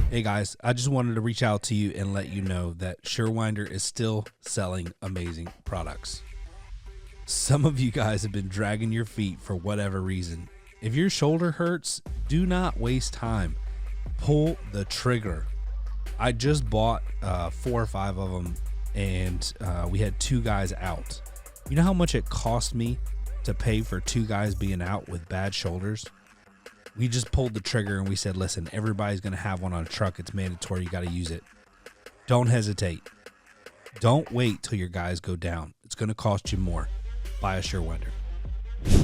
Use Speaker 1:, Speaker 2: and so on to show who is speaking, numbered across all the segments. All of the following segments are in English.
Speaker 1: Hey guys, I just wanted to reach out to you and let you know that Surewinder is still selling amazing products. Some of you guys have been dragging your feet for whatever reason. If your shoulder hurts, do not waste time. Pull the trigger. I just bought 4 or 5 of them, and we had 2 guys out. You know how much it cost me to pay for 2 guys being out with bad shoulders? We just pulled the trigger and we said, listen, everybody's going to have one on a truck. It's mandatory. You got to use it. Don't hesitate. Don't wait till your guys go down. It's going to cost you more. Buy a Surewinder.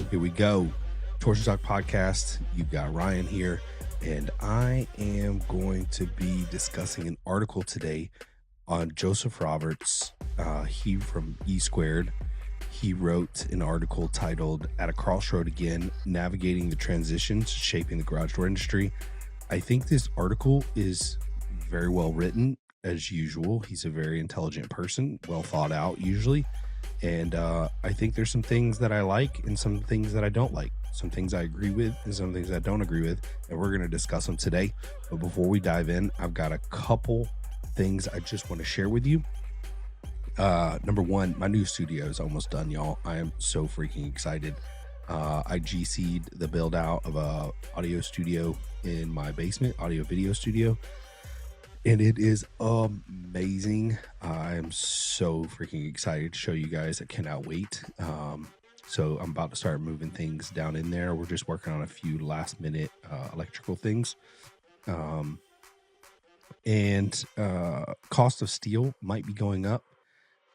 Speaker 2: Here we go. Torsion Talk podcast. You've got Ryan here, and I am going to be discussing an article today on Joseph Roberts. He from E-Squared. He wrote an article titled "At a Crossroad Again, Navigating the Transitions Shaping the Garage Door Industry." I think this article is very well written, as usual. He's a very intelligent person, well thought out usually. And I think there's some things that I like and some things that I don't like. Some things I agree with and some things I don't agree with. And we're going to discuss them today. But before we dive in, I've got a couple things I just want to share with you. Number one, my new studio is almost done, y'all. I am so freaking excited. I GC'd the build out of a audio studio in my basement, audio video studio, and it is amazing. I am so freaking excited to show you guys. I cannot wait. So I'm about to start moving things down in there. We're just working on a few last minute electrical things. And cost of steel might be going up.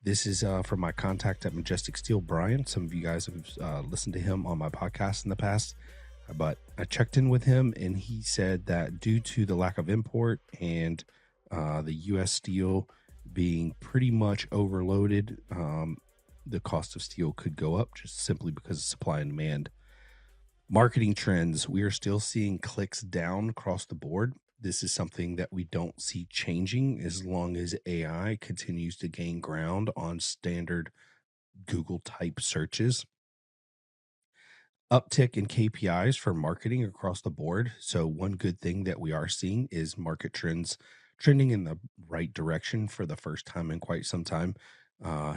Speaker 2: This is from my contact at Majestic Steel, Brian. Some of you guys have listened to him on my podcast in the past, but I checked in with him and he said that due to the lack of import and the U.S. steel being pretty much overloaded, the cost of steel could go up just simply because of supply and demand. Marketing trends, we are still seeing clicks down across the board. This is something that we don't see changing as long as AI continues to gain ground on standard Google type searches. Uptick in KPIs for marketing across the board. So one good thing that we are seeing is market trends trending in the right direction for the first time in quite some time.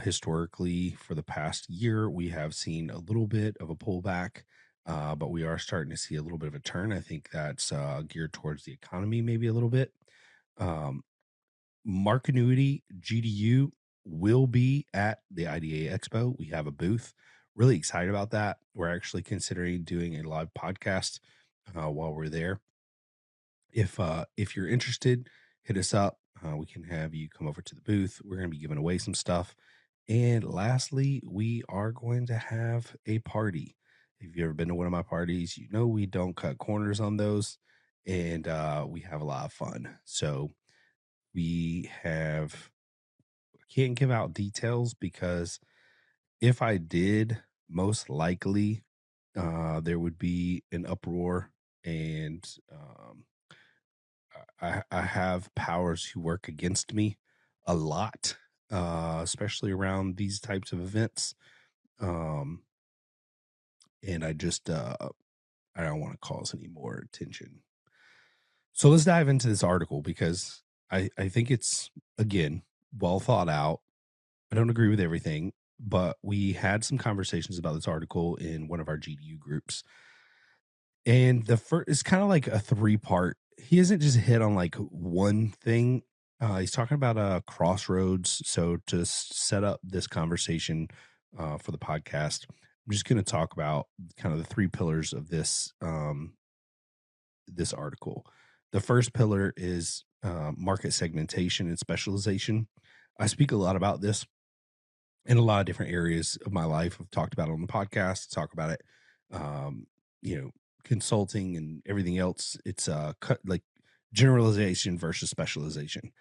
Speaker 2: Historically, for the past year, we have seen a little bit of a pullback. But we are starting to see a little bit of a turn. I think that's geared towards the economy, maybe a little bit. Markinuity GDU will be at the IDA Expo. We have a booth. Really excited about that. We're actually considering doing a live podcast while we're there. If you're interested, hit us up. We can have you come over to the booth. We're going to be giving away some stuff. And lastly, we are going to have a party. If you've ever been to one of my parties, you know we don't cut corners on those, and we have a lot of fun. So we have, can't give out details because if I did, most likely there would be an uproar, and I have powers who work against me a lot, especially around these types of events. And I just, I don't want to cause any more attention. So let's dive into this article because I think it's, again, well thought out. I don't agree with everything, but we had some conversations about this article in one of our GDU groups. And the first is kind of like a 3-part. He isn't just hit on like one thing. He's talking about Crossroads. So to set up this conversation for the podcast, I'm just going to talk about kind of the 3 pillars of this this article. The first pillar is market segmentation and specialization. I speak a lot about this in a lot of different areas of my life. I've talked about it on the podcast, talk about it, consulting and everything else. It's like generalization versus specialization.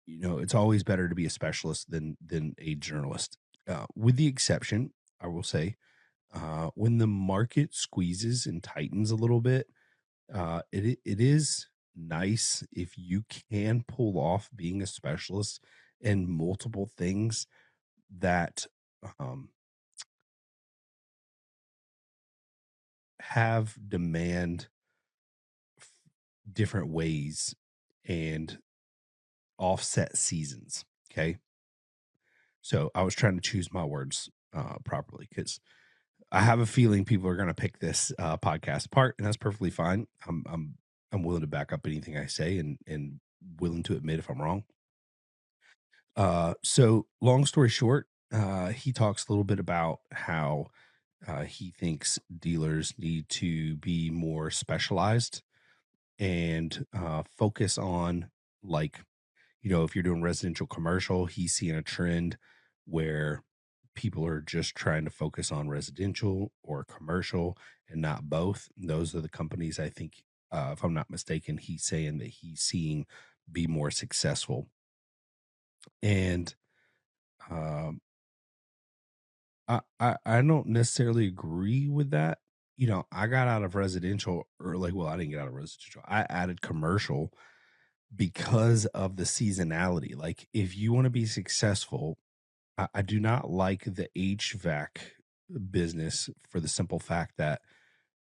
Speaker 2: It's always better to be a specialist than a journalist. With the exception, I will say, when the market squeezes and tightens a little bit, it is nice if you can pull off being a specialist in multiple things that have demand different ways and offset seasons. Okay. So I was trying to choose my words properly because I have a feeling people are going to pick this podcast apart, and that's perfectly fine. I'm willing to back up anything I say and willing to admit if I'm wrong. So long story short, he talks a little bit about how he thinks dealers need to be more specialized and focus on, like, if you're doing residential commercial, he's seeing a trend where people are just trying to focus on residential or commercial and not both. And those are the companies, I think, if I'm not mistaken, he's saying that he's seeing be more successful. And um, I don't necessarily agree with that. I got out of residential, or like, well, I didn't get out of residential. I added commercial because of the seasonality. Like, if you want to be successful, I do not like the HVAC business for the simple fact that,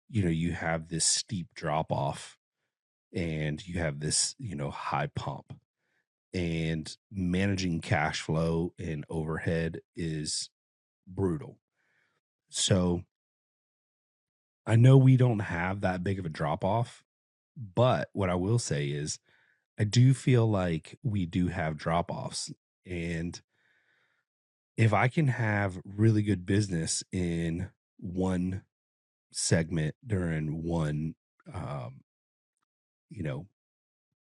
Speaker 2: you have this steep drop off and you have this, high pump, and managing cash flow and overhead is brutal. So I know we don't have that big of a drop off, but what I will say is I do feel like we do have drop offs. And if I can have really good business in one segment during one, um, you know,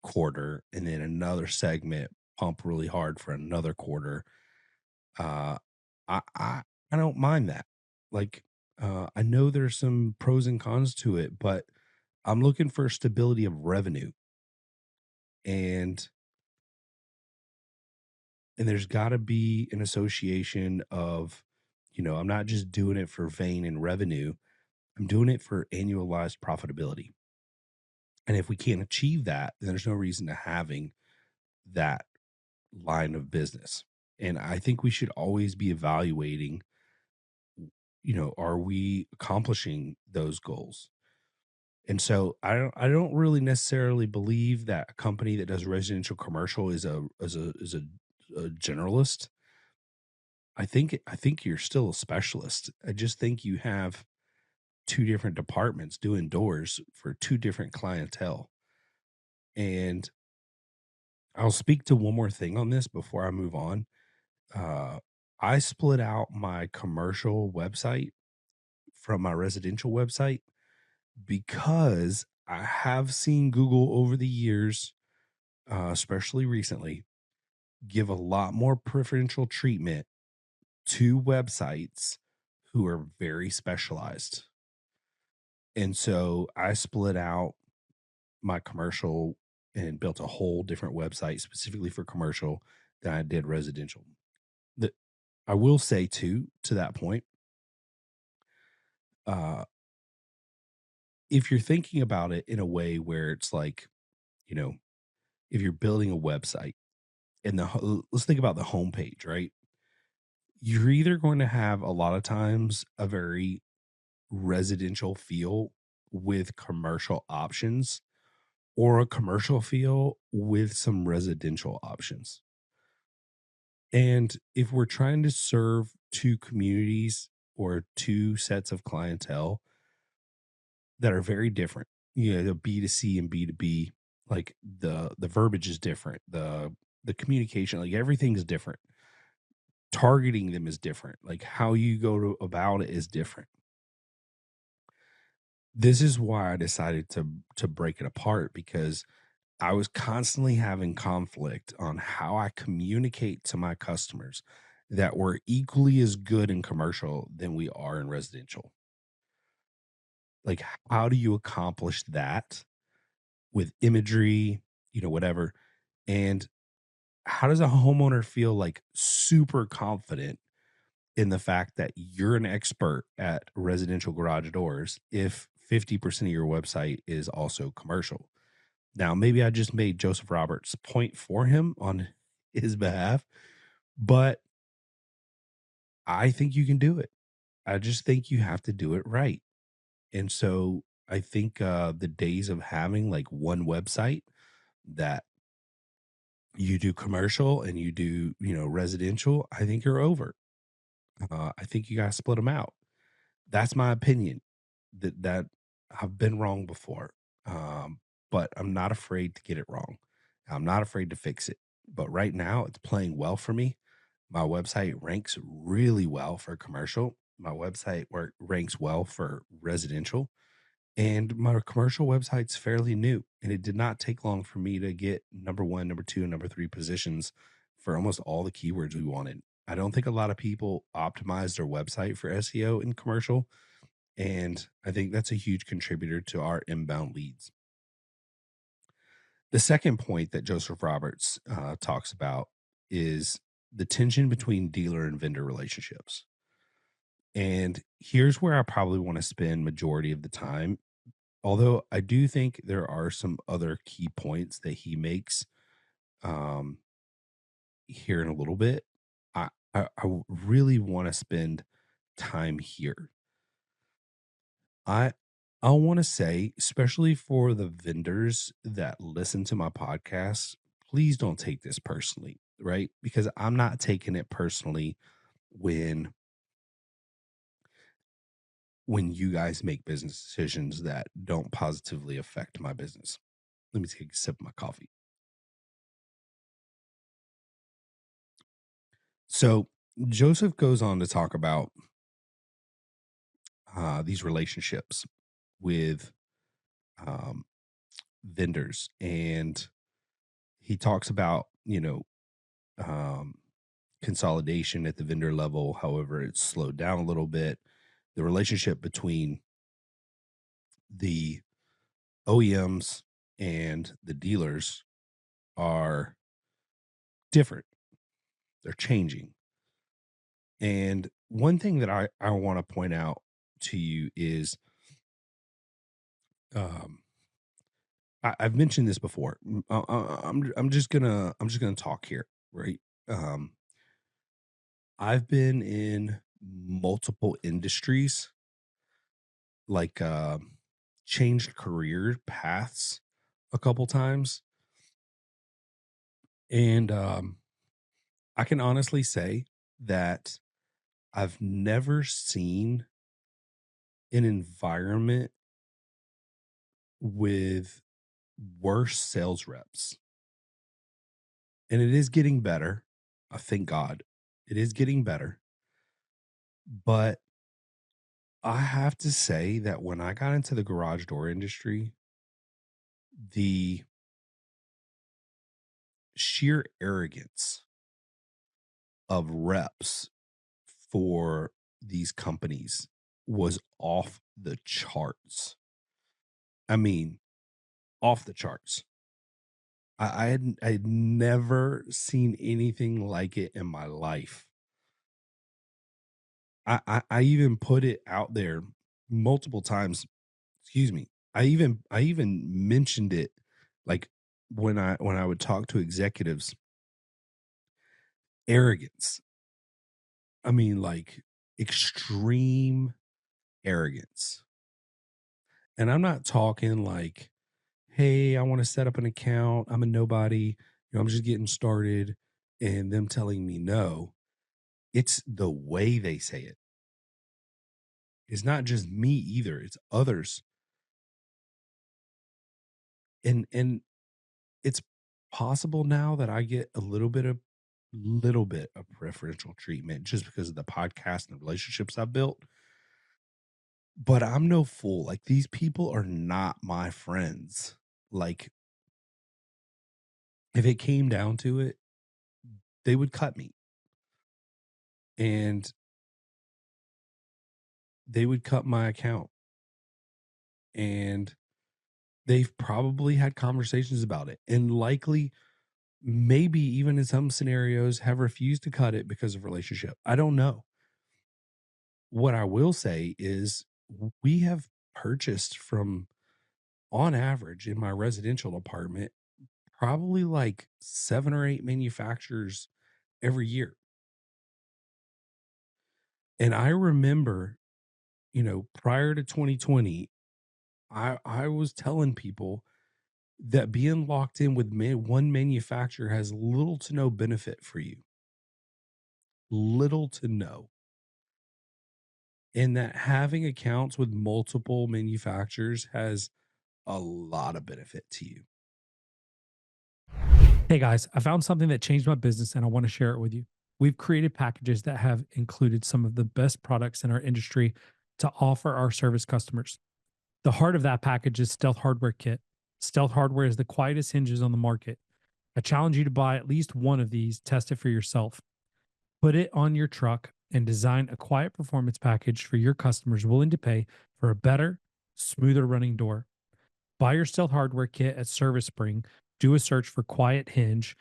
Speaker 2: quarter, and then another segment pump really hard for another quarter, uh, I don't mind that. Like, I know there's some pros and cons to it, but I'm looking for stability of revenue, and there's got to be an association of, I'm not just doing it for vein and revenue. I'm doing it for annualized profitability. And if we can't achieve that, then there's no reason to having that line of business. And I think we should always be evaluating, are we accomplishing those goals? And so I don't really necessarily believe that a company that does residential commercial is a generalist. I think you're still a specialist. I just think you have two different departments doing doors for two different clientele. And I'll speak to one more thing on this before I move on. Uh, I split out my commercial website from my residential website because I have seen Google over the years, especially recently, give a lot more preferential treatment to websites who are very specialized. And so I split out my commercial and built a whole different website specifically for commercial than I did residential. The, I will say too, to that point, uh, if you're thinking about it in a way where it's like, you know, if you're building a website and let's think about the homepage, right? You're either going to have a lot of times a very residential feel with commercial options, or a commercial feel with some residential options. And if we're trying to serve two communities or two sets of clientele that are very different, the B2C and B2B, like the verbiage is different, the communication, like everything's different. Targeting them is different. Like how you about it is different. This is why I decided to break it apart, because I was constantly having conflict on how I communicate to my customers that we're equally as good in commercial than we are in residential. Like, how do you accomplish that with imagery, whatever? And how does a homeowner feel like super confident in the fact that you're an expert at residential garage doors if 50% of your website is also commercial? Now, maybe I just made Joseph Roberts' point for him on his behalf, but I think you can do it. I just think you have to do it right. And so I think the days of having like one website that You do commercial and you do, residential, I think you're over. I think you got to split them out. That's my opinion. That I've been wrong before, but I'm not afraid to get it wrong. I'm not afraid to fix it. But right now, it's playing well for me. My website ranks really well for commercial. My website ranks well for residential, and my commercial website's fairly new. And it did not take long for me to get number one, number two, and number three positions for almost all the keywords we wanted. I don't think a lot of people optimize their website for SEO in commercial, and I think that's a huge contributor to our inbound leads. The second point that Joseph Roberts talks about is the tension between dealer and vendor relationships. And here's where I probably want to spend majority of the time. Although I do think there are some other key points that he makes um, here in a little bit. I really want to spend time here. I I want to say, especially for the vendors that listen to my podcast, please don't take this personally, right? Because I'm not taking it personally when you guys make business decisions that don't positively affect my business. Let me take a sip of my coffee. So Joseph goes on to talk about these relationships with um, vendors, and he talks about um, consolidation at the vendor level. However, it's slowed down a little bit. The relationship between the OEMs and the dealers are different. They're changing. And one thing that I want to point out to you is um, I've mentioned this before. I'm just gonna talk here, right? Um, I've been in multiple industries, like changed career paths a couple times, and I can honestly say that I've never seen an environment with worse sales reps, and it is getting better. Thank God, it is getting better, but I have to say that when I got into the garage door industry, the sheer arrogance of reps for these companies was off the charts. I mean, off the charts. I had never seen anything like it in my life. I even put it out there multiple times. Excuse me. I even mentioned it, like when I would talk to executives. Arrogance. I mean, like extreme arrogance. And I'm not talking like, hey, I want to set up an account. I'm a nobody. I'm just getting started, and them telling me no. It's the way they say it. It's not just me either. It's others. And it's possible now that I get a little bit of preferential treatment just because of the podcast and the relationships I've built. But I'm no fool. Like, these people are not my friends. Like, if it came down to it, they would cut me. And they would cut my account. And they've probably had conversations about it. And likely, maybe even in some scenarios, have refused to cut it because of relationship. I don't know. What I will say is we have purchased from, on average, in my residential apartment, probably like 7 or 8 manufacturers every year. And I remember, prior to 2020, I was telling people that being locked in with one manufacturer has little to no benefit for you. Little to no. And that having accounts with multiple manufacturers has a lot of benefit to you.
Speaker 3: Hey guys, I found something that changed my business and I want to share it with you. We've created packages that have included some of the best products in our industry to offer our service customers. The heart of that package is Stealth Hardware Kit. Stealth Hardware is the quietest hinges on the market. I challenge you to buy at least one of these, test it for yourself. Put it on your truck and design a quiet performance package for your customers willing to pay for a better, smoother running door. Buy your Stealth Hardware Kit at Service Spring, do a search for Quiet Hinge,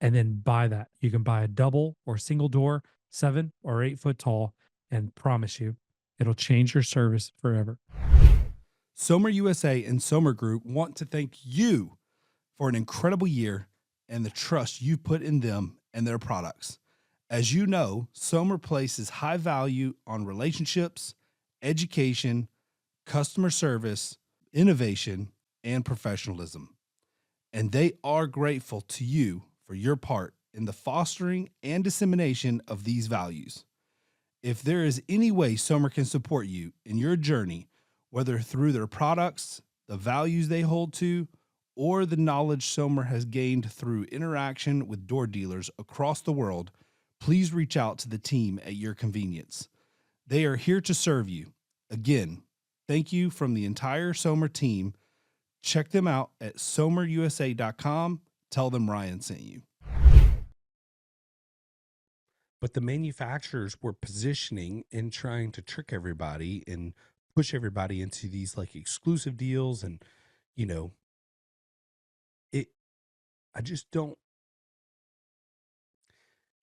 Speaker 3: and then buy that. You can buy a double or single door, 7 or 8 foot tall, and promise you, it'll change your service forever.
Speaker 1: Somer USA and Somer Group want to thank you for an incredible year and the trust you put in them and their products. As you know, Somer places high value on relationships, education, customer service, innovation, and professionalism. And they are grateful to you for your part in the fostering and dissemination of these values. If there is any way Somer can support you in your journey, whether through their products, the values they hold to, or the knowledge Somer has gained through interaction with door dealers across the world, please reach out to the team at your convenience. They are here to serve you. Again, thank you from the entire Somer team. Check them out at somerusa.com. Tell them Ryan sent you.
Speaker 2: But the manufacturers were positioning and trying to trick everybody and push everybody into these like exclusive deals. And, you know, I just don't.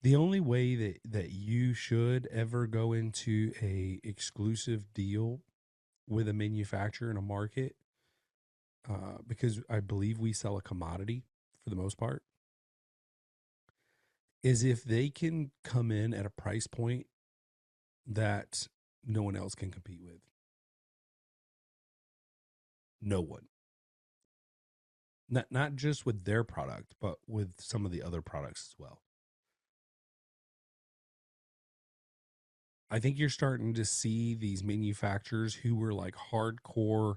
Speaker 2: The only way that you should ever go into a exclusive deal with a manufacturer in a market, because I believe we sell a commodity for the most part, is if they can come in at a price point that no one else can compete with. No one. Not just with their product, but with some of the other products as well. I think you're starting to see these manufacturers who were like hardcore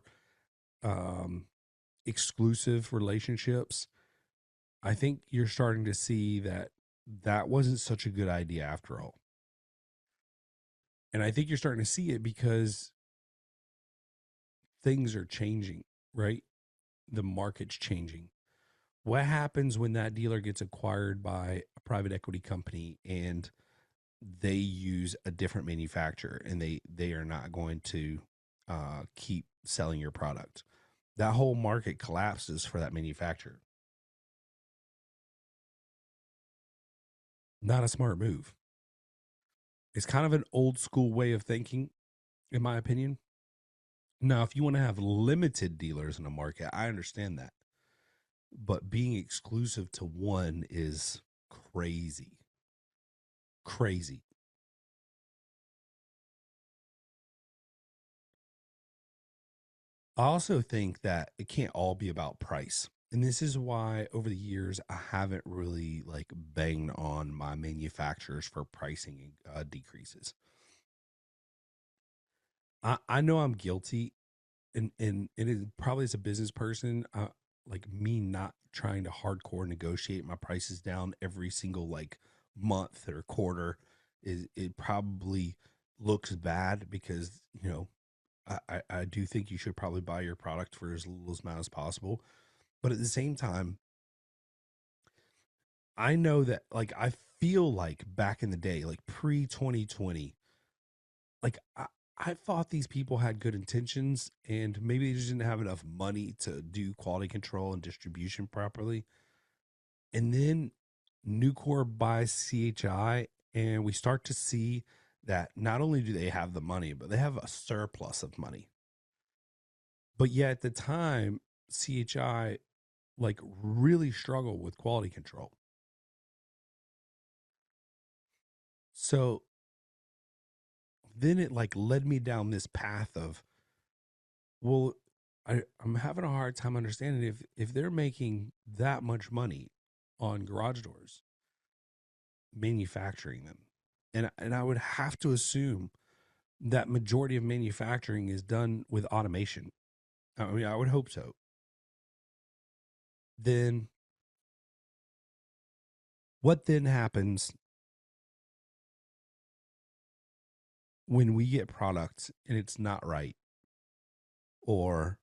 Speaker 2: exclusive relationships. I think you're starting to see that that wasn't such a good idea after all. And I think you're starting to see it because things are changing, right? The market's changing. What happens when that dealer gets acquired by a private equity company and they use a different manufacturer and they are not going to keep selling your product? That whole market collapses for that manufacturer. Not a smart move. It's kind of an old school way of thinking, in my opinion. Now, if you want to have limited dealers in a market, I understand that. But being exclusive to one is crazy. Crazy. I also think that it can't all be about price. And this is why over the years I haven't really like banged on my manufacturers for pricing decreases. I know I'm guilty, and it is probably as a business person, like me not trying to hardcore negotiate my prices down every single like month or quarter is it probably looks bad because I do think you should probably buy your product for as little amount as possible. But at the same time, I know that like I feel like back in the day, like pre 2020, like I thought these people had good intentions and maybe they just didn't have enough money to do quality control and distribution properly. And then Nucor buys CHI, and we start to see that not only do they have the money, but they have a surplus of money. But yet at the time, CHI like really struggled with quality control. So then it like led me down this path of, well, I'm having a hard time understanding if they're making that much money on garage doors, manufacturing them. And I would have to assume that majority of manufacturing is done with automation. I mean, I would hope so. Then what then happens when we get products and it's not right, or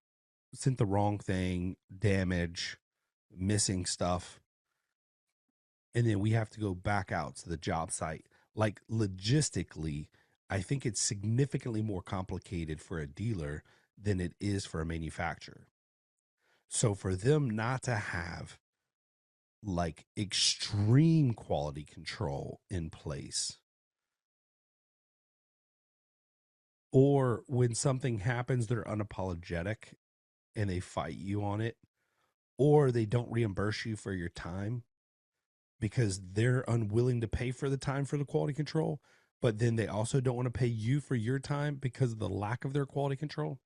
Speaker 2: sent the wrong thing, damage, missing stuff, and then we have to go back out to the job site? Like, logistically, I think it's significantly more complicated for a dealer than it is for a manufacturer. So for them not to have like extreme quality control in place, or when something happens, they're unapologetic and they fight you on it, or they don't reimburse you for your time because they're unwilling to pay for the time for the quality control, but then they also don't want to pay you for your time because of the lack of their quality control.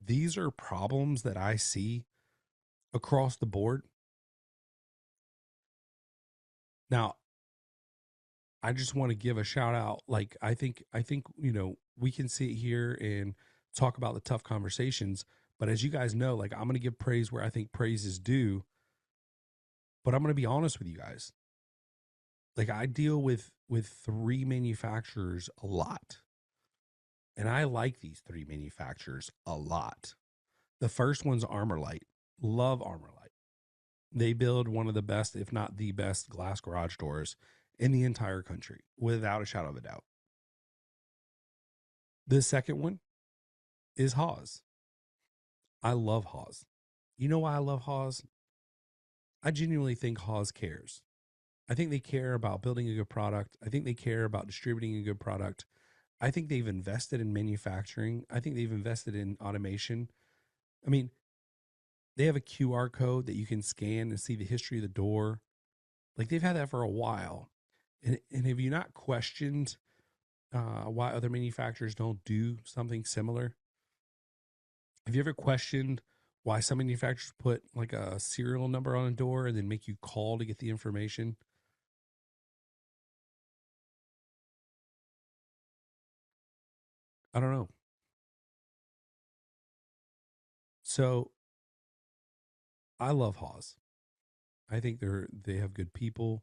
Speaker 2: These are problems that I see across the board. Now, I just want to give a shout out. Like, I think, we can sit here and talk about the tough conversations, but as you guys know, like, I'm going to give praise where I think praise is due, but I'm going to be honest with you guys. Like, I deal with 3 manufacturers a lot, and I like these 3 manufacturers a lot. The first one's ArmorLite. Love ArmorLite. They build one of the best, if not the best, glass garage doors in the entire country, without a shadow of a doubt. The second one is Haas. I love Haas. You know why I love Haas? I genuinely think Haas cares. I think they care about building a good product. I think they care about distributing a good product. I think they've invested in manufacturing. I think they've invested in automation. I mean, they have a QR code that you can scan and see the history of the door. Like, they've had that for a while. And have you not questioned why other manufacturers don't do something similar? Have you ever questioned why some manufacturers put like a serial number on a door and then make you call to get the information? I don't know. So I love Haas. I think they have good people.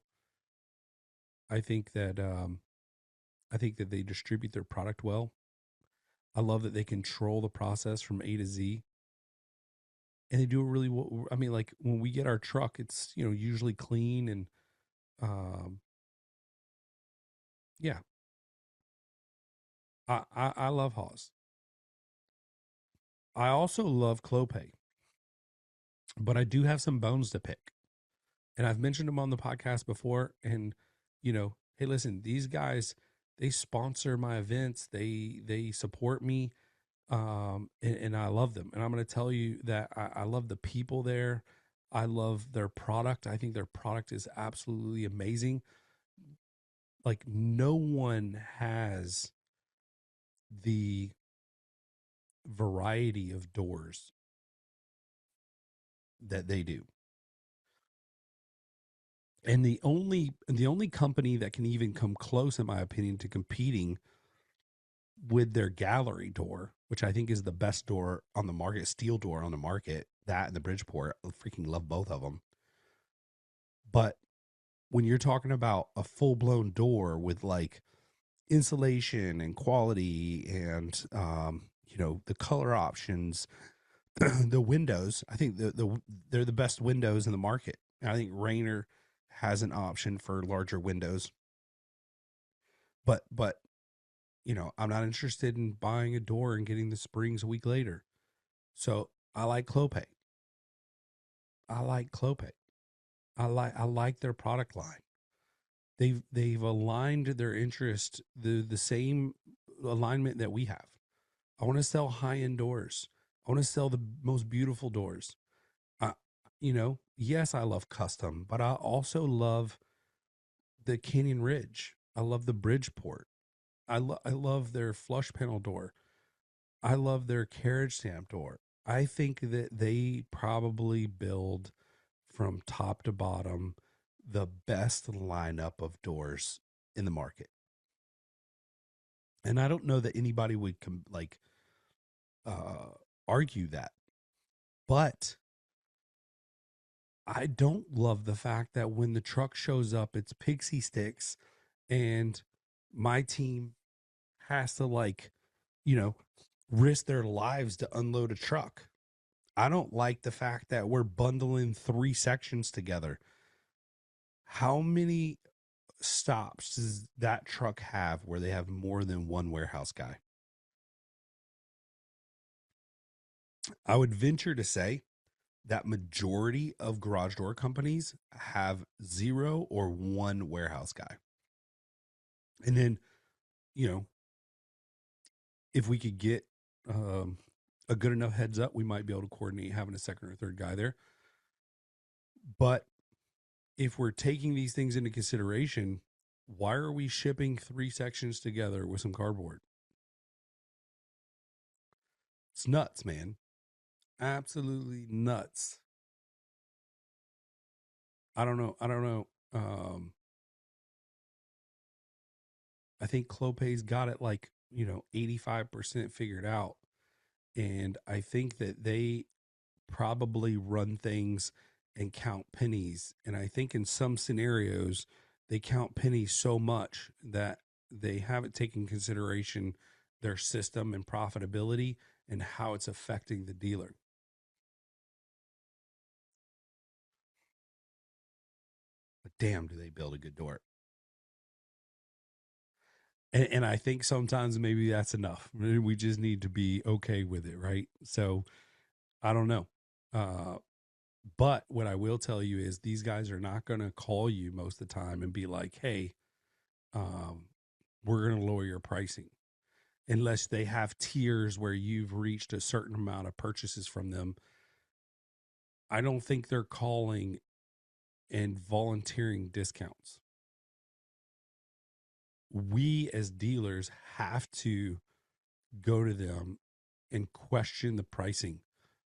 Speaker 2: I think that they distribute their product well. I love that they control the process from A to Z. And they do it really well. I mean, like, when we get our truck, it's, usually clean, and yeah. I love Haas. I also love Clopay, but I do have some bones to pick. And I've mentioned them on the podcast before. And, hey, listen, these guys, they sponsor my events. They support me. And I love them. And I'm going to tell you that I love the people there. I love their product. I think their product is absolutely amazing. Like, no one has the variety of doors that they do. And the only company that can even come close, in my opinion, to competing with their gallery door, which I think is the best door on the market, steel door on the market, that and the Bridgeport, I freaking love both of them. But when you're talking about a full-blown door with like insulation and quality and the color options, the windows, I think they're the best windows in the market. And I think Rainer has an option for larger windows. But I'm not interested in buying a door and getting the springs a week later. So I like Clopay. I like their product line. They've aligned their interest, the same alignment that we have. I want to sell high-end doors. I want to sell the most beautiful doors. Yes, I love custom, but I also love the Canyon Ridge. I love the Bridgeport. I love their flush panel door.
Speaker 1: I love their carriage stamp door. I think that they probably build from top to bottom the best lineup of doors in the market. And I don't know that anybody would uh, argue that. But I don't love the fact that when the truck shows up, it's pixie sticks and my team has to risk their lives to unload a truck. I don't like the fact that we're bundling 3 sections together. How many stops does that truck have where they have more than one warehouse guy? I would venture to say that majority of garage door companies have 0 or 1 warehouse guy. And then, if we could get a good enough heads up, we might be able to coordinate having a second or third guy there. But if we're taking these things into consideration, why are we shipping 3 sections together with some cardboard? It's nuts, man. Absolutely nuts. I don't know. I think Clopay's got it 85% figured out. And I think that they probably run things and count pennies. And I think in some scenarios, they count pennies so much that they haven't taken consideration their system and profitability and how it's affecting the dealer. But damn, do they build a good door. And I think sometimes maybe that's enough. We just need to be okay with it, right? So I don't know. But what I will tell you is these guys are not going to call you most of the time and be like, hey, we're going to lower your pricing, unless they have tiers where you've reached a certain amount of purchases from them. I don't think they're calling and volunteering discounts. We as dealers have to go to them and question the pricing.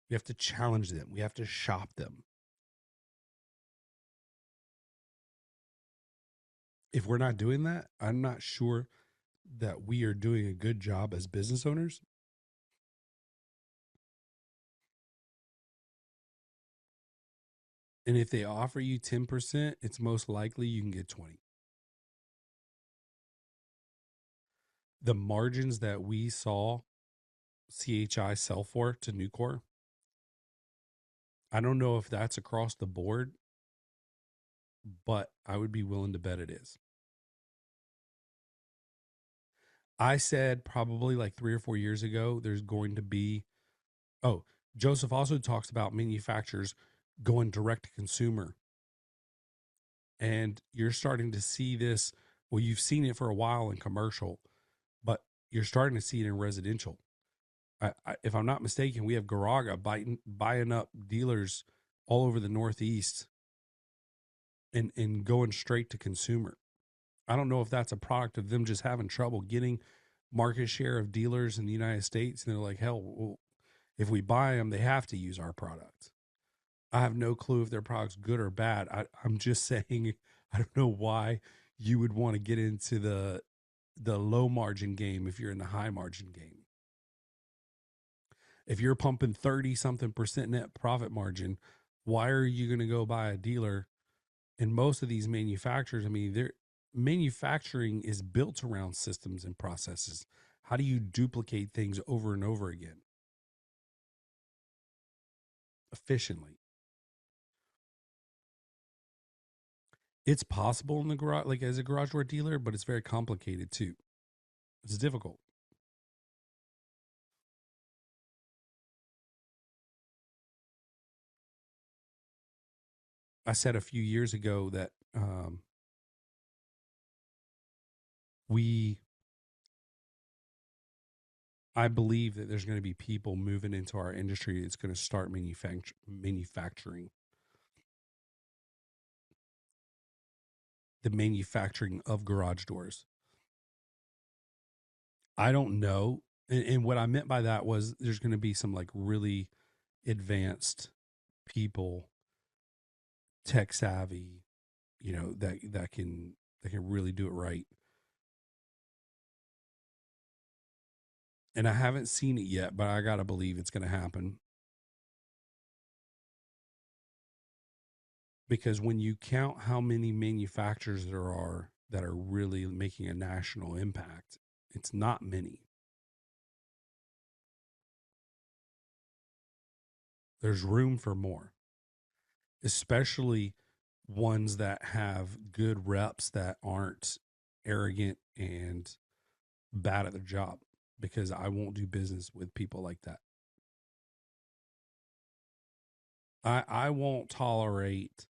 Speaker 1: We have to challenge them. We have to shop them. If we're not doing that, I'm not sure that we are doing a good job as business owners. And if they offer you 10%, it's most likely you can get 20. The margins that we saw CHI sell for to Nucor, I don't know if that's across the board, but I would be willing to bet it is. I said probably 3 or 4 years ago, there's going to be, Joseph also talks about manufacturers going direct to consumer. And you're starting to see this. Well, you've seen it for a while in commercial, but you're starting to see it in residential. If I'm not mistaken, we have Garaga buying up dealers all over the Northeast and going straight to consumer. I don't know if that's a product of them just having trouble getting market share of dealers in the United States. And they're like, hell, well, if we buy them, they have to use our product. I have no clue if their product's good or bad. I'm just saying, I don't know why you would want to get into the low margin game if you're in the high margin game. If you're pumping 30 something % net profit margin, why are you going to go buy a dealer? And most of these manufacturers, I mean, their manufacturing is built around systems and processes. How do you duplicate things over and over again efficiently? It's possible in the garage, as a garage door dealer, but it's very complicated too. It's difficult. I said a few years ago that I believe that there's going to be people moving into our industry that's going to start manufacturing. The manufacturing of garage doors. I don't know And what I meant by that was there's going to be some like really advanced people, tech savvy, that can really do it right. And I haven't seen it yet, but I got to believe it's going to happen. Because when you count how many manufacturers there are that are really making a national impact, it's not many. There's room for more, especially ones that have good reps that aren't arrogant and bad at their job, because I won't do business with people like that. I won't tolerate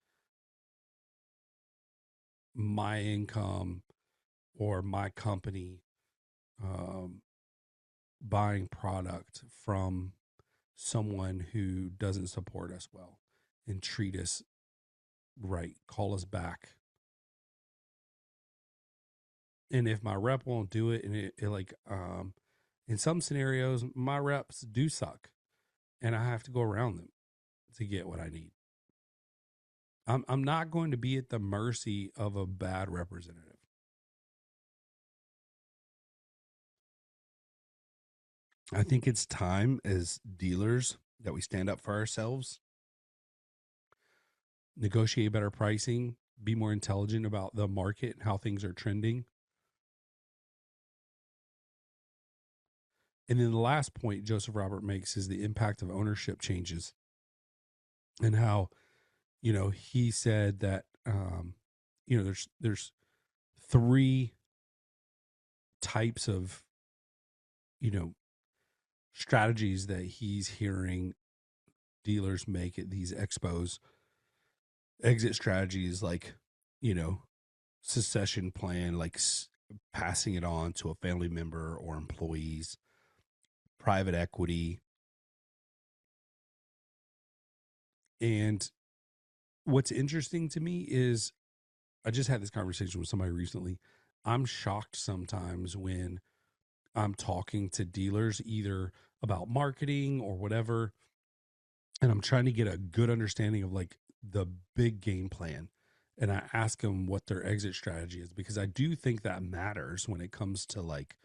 Speaker 1: my income or my company buying product from someone who doesn't support us well and treat us right, call us back. And if my rep won't do it, and in some scenarios, my reps do suck and I have to go around them to get what I need. I'm not going to be at the mercy of a bad representative. I think it's time as dealers that we stand up for ourselves, negotiate better pricing, be more intelligent about the market and how things are trending. And then the last point Joseph Robert makes is the impact of ownership changes, and how, he said that, there's three types of, strategies that he's hearing dealers make at these expos. Exit strategies like, succession plan, like passing it on to a family member or employees, private equity. And what's interesting to me is I just had this conversation with somebody recently. I'm shocked sometimes when I'm talking to dealers either about marketing or whatever, and I'm trying to get a good understanding of like the big game plan. And I ask them what their exit strategy is, because I do think that matters when it comes to like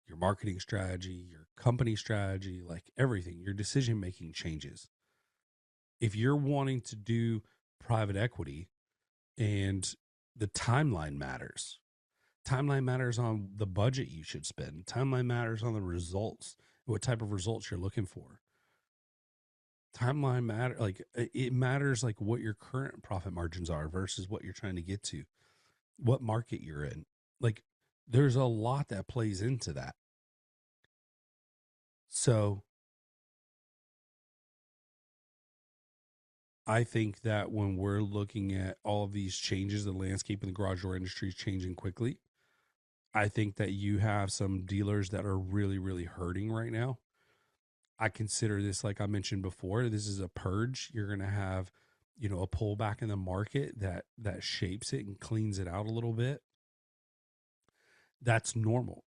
Speaker 1: your marketing strategy, your company strategy, like everything, your decision making changes. If you're wanting to do private equity, and the timeline matters. Timeline matters on the budget you should spend. Timeline matters on the results, what type of results you're looking for. Timeline matter, like it matters, like what your current profit margins are versus what you're trying to get to, what market you're in. Like there's a lot that plays into that. So I think that when we're looking at all of these changes, the landscape in the garage door industry is changing quickly. I think that you have some dealers that are really, really hurting right now. I consider this, like I mentioned before, this is a purge. You're going to have, a pullback in the market that shapes it and cleans it out a little bit. That's normal.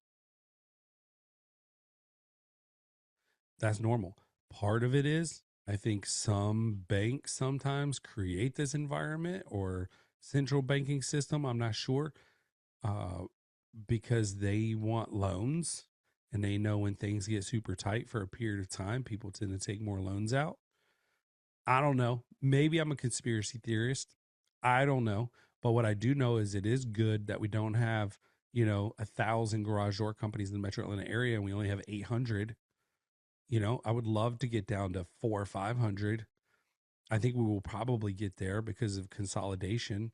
Speaker 1: That's normal. Part of it is, I think some banks sometimes create this environment, or central banking system, I'm not sure, because they want loans, and they know when things get super tight for a period of time, people tend to take more loans out. I don't know. Maybe I'm a conspiracy theorist. I don't know. But what I do know is it is good that we don't have, 1,000 garage door companies in the metro Atlanta area, and we only have 800. I would love to get down to 400 or 500. I think we will probably get there because of consolidation.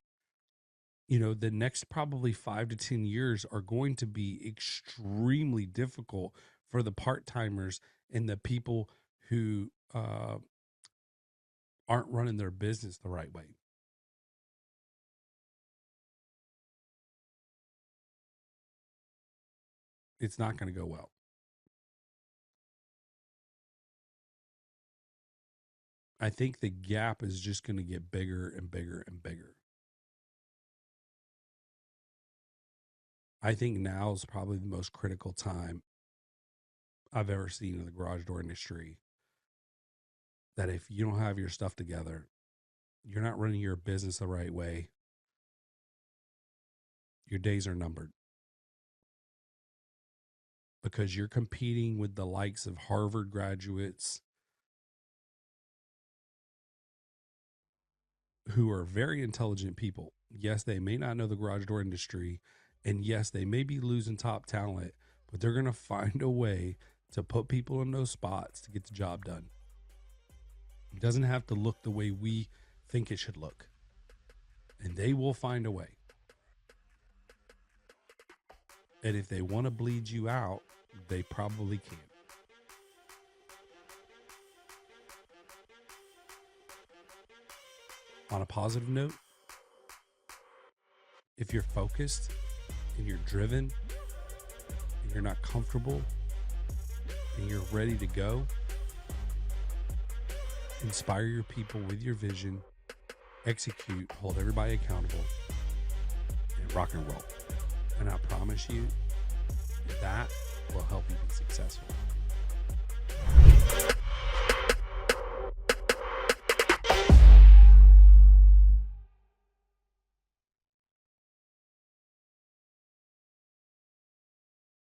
Speaker 1: The next probably 5 to 10 years are going to be extremely difficult for the part-timers and the people who aren't running their business the right way. It's not going to go well. I think the gap is just going to get bigger and bigger and bigger. I think now is probably the most critical time I've ever seen in the garage door industry that if you don't have your stuff together, you're not running your business the right way, your days are numbered. Because you're competing with the likes of Harvard graduates who are very intelligent people. Yes, they may not know the garage door industry, and yes, they may be losing top talent, but they're going to find a way to put people in those spots to get the job done. It doesn't have to look the way we think it should look, and they will find a way. And if they want to bleed you out, they probably can. On a positive note, if you're focused and you're driven and you're not comfortable and you're ready to go, inspire your people with your vision, execute, hold everybody accountable, and rock and roll. And I promise you, that will help you be successful.